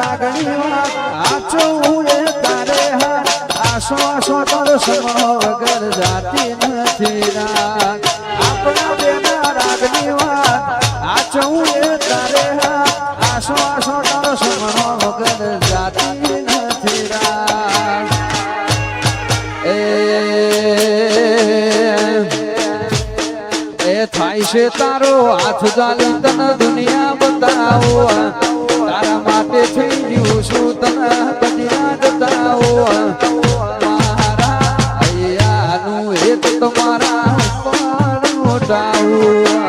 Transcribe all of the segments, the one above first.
રાગણી વાત આચો ઉએ તારે હા આસો આસો દર્શન વગર જાતી નથી રાત આપણા બેના રાગની વાત આચો ઉએ તારે હા આસો આસો દર્શન વગર જાતી નથી રાત એ થાય છે તારો હાથ ચાલી તને દુનિયા બતાવો તારા માટે થઈ ગયું છું તને કદી જતાવો મારા અહીંયાનું એક તમારા પર મોટાવું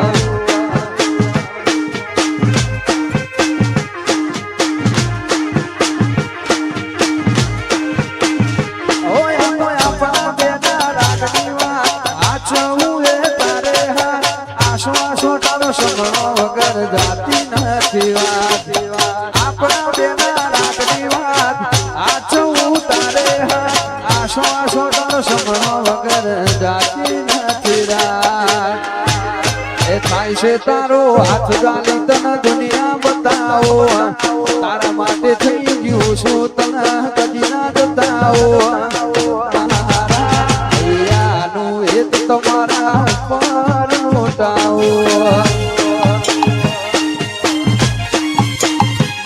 વગર જાતી નથી વાત આપણા બેના રાતની વાત આછો તારે આશો આશો દર્શન વગર જાતી નથી રાત એ થાય છે તારો હાથ ચાલી તને દુનિયા બતાવો તારા માટે થઈ ગયું છું તને કદી ના જતાવો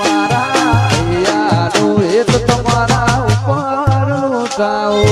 મારા અહીંયાનું એક તમારા પર મોટાવો